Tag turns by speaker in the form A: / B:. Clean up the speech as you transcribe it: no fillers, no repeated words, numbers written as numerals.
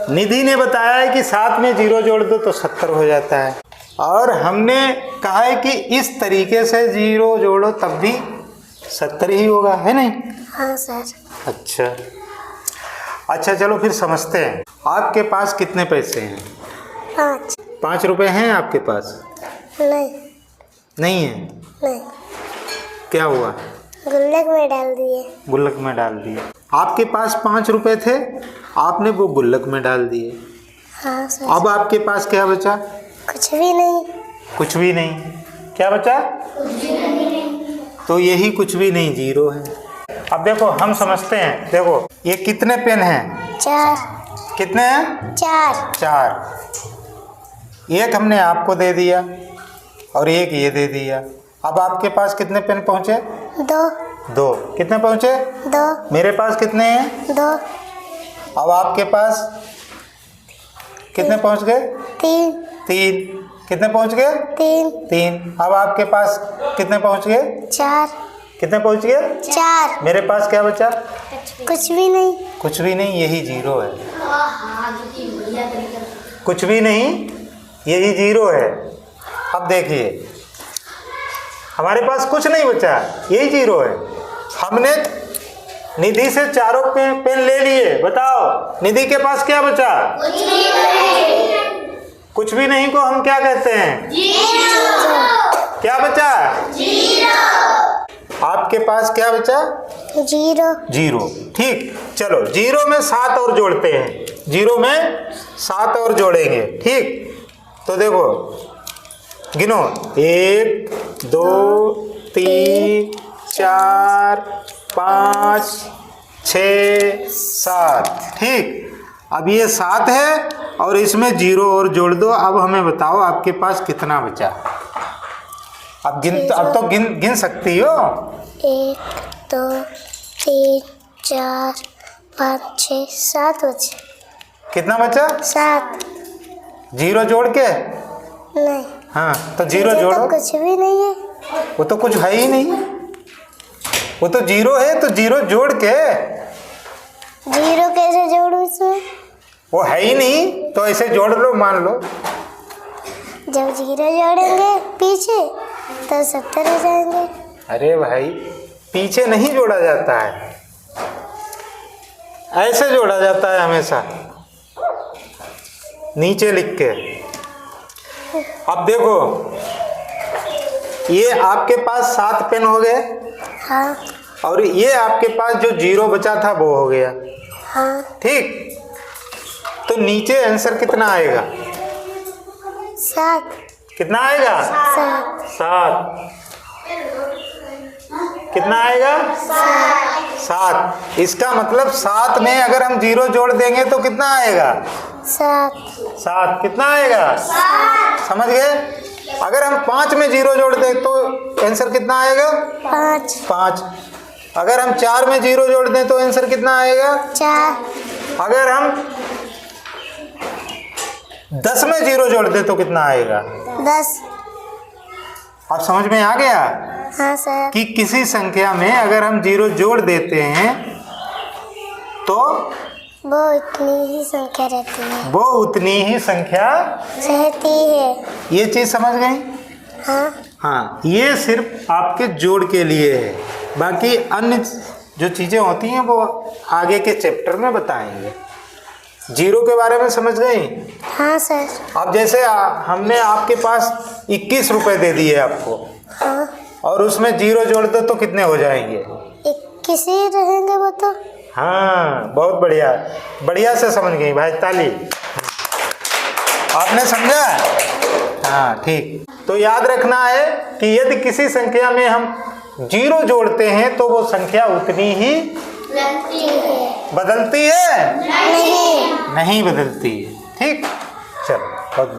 A: निधि ने बताया है कि 7 में 0 जोड़ दो तो 70 हो जाता है, और हमने कहा है कि इस तरीके से 0 जोड़ो तब भी 70 ही होगा, है नहीं?
B: हाँ सर।
A: अच्छा चलो फिर समझते हैं। आपके पास कितने पैसे हैं?
B: 5।
A: 5 रुपए हैं आपके पास?
B: नहीं।
A: नहीं है?
B: नहीं।
A: क्या हुआ?
B: गुल्लक में डाल दिए।
A: गुल्लक में डाल दिए। आपके पास 5 रुपए थे, आपने वो गुल्लक में डाल दिए।
B: हाँ सर।
A: अब आपके पास क्या बचा?
B: कुछ भी नहीं।
A: कुछ भी नहीं। क्या बचा? तो यही कुछ भी नहीं 0 है। अब देखो हम समझते हैं। देखो ये कितने पेन हैं?
B: 4।
A: कितने हैं?
B: 4।
A: एक हमने आपको दे दिया और एक ये दे दिया। अब आपके पास कितने पेन पहुंचे?
B: 2।
A: कितने पहुंचे?
B: 2।
A: मेरे पास कितने हैं?
B: 2।
A: अब आपके पास कितने पहुंच गए?
B: 3।
A: कितने पहुंच गए? 3। अब आपके पास कितने पहुंच गए?
B: 4।
A: कितने पहुंच गए?
B: 4।
A: मेरे पास क्या बचा?
B: कुछ भी नहीं।
A: कुछ भी नहीं, यही 0 है। कुछ भी नहीं, यही 0 है। अब देखिए हमारे पास कुछ नहीं बचा, यही 0 है। हमने निधि से चारों पेन ले लिए। बताओ निधि के पास क्या बचा? कुछ भी नहीं को हम क्या कहते हैं?
B: 0।
A: क्या बचा? 0। आपके पास क्या बचा?
B: 0।
A: ठीक। चलो 0 में 7 और जोड़ते हैं। 0 में 7 और जोड़ेंगे। ठीक, तो देखो गिनो। 1 2 3 4 5 6 7। ठीक, अब ये 7 है और इसमें 0 और जोड़ दो। अब हमें बताओ आपके पास कितना बचा? अब तो गिन सकती हो।
B: 1 2 3 4 5 6 7 बचे।
A: कितना बचा?
B: 7।
A: 0 जोड़ के?
B: नहीं।
A: हाँ तो 0 जोड़ो।
B: तो कुछ भी नहीं है।
A: वो तो कुछ है ही नहीं, वो तो 0 है। तो 0 जोड़ के।
B: 0 कैसे जोड़ूं इसमें?
A: वो है ही नहीं तो ऐसे जोड़ लो, मान लो।
B: जब 0 जोड़ेंगे पीछे तो 70 हो जाएंगे।
A: अरे भाई पीछे नहीं जोड़ा जाता है, ऐसे जोड़ा जाता है हमेशा, नीचे लिख के। अब देखो ये आपके पास 7 पेन हो गए।
B: हाँ।
A: और ये आपके पास जो 0 बचा था वो हो गया।
B: हाँ।
A: ठीक, तो नीचे आंसर कितना आएगा?
B: 7।
A: कितना आएगा? 7। कितना आएगा? 7। इसका मतलब 7 में अगर हम 0 जोड़ देंगे तो कितना आएगा?
B: 7।
A: कितना आएगा? समझ गए? अगर हम 5 में 0 जोड़ दें तो आंसर कितना आएगा? 5। अगर हम 4 में 0 जोड़ दें तो आंसर कितना आएगा?
B: 4।
A: अगर हम 10 में 0 जोड़ दें तो कितना आएगा?
B: 10।
A: अब समझ में आ गया
B: हाँ सर।
A: कि किसी संख्या में अगर हम 0 जोड़ देते हैं तो
B: वो उतनी ही संख्या रहती है।
A: वो उतनी ही संख्या
B: रहती है।
A: ये चीज समझ गई?
B: हाँ।
A: ये सिर्फ आपके जोड़ के लिए है, बाकी अन्य जो चीजें होती हैं वो आगे के चैप्टर में बताएंगे। 0 के बारे में समझ गई?
B: हाँ सर।
A: अब जैसे हमने आपके पास 21 रुपए दे दिए आपको।
B: हाँ।
A: और उसमें 0 जोड़ दो तो कितने हो जाएंगे?
B: 21 ही रहेंगे वो तो।
A: हाँ बहुत बढ़िया, बढ़िया से समझ गई भाई, ताली। आपने समझा? हाँ ठीक। तो याद रखना है कि यदि किसी संख्या में हम 0 जोड़ते हैं तो वो संख्या उतनी ही बदलती है? नहीं बदलती है। ठीक, चलो।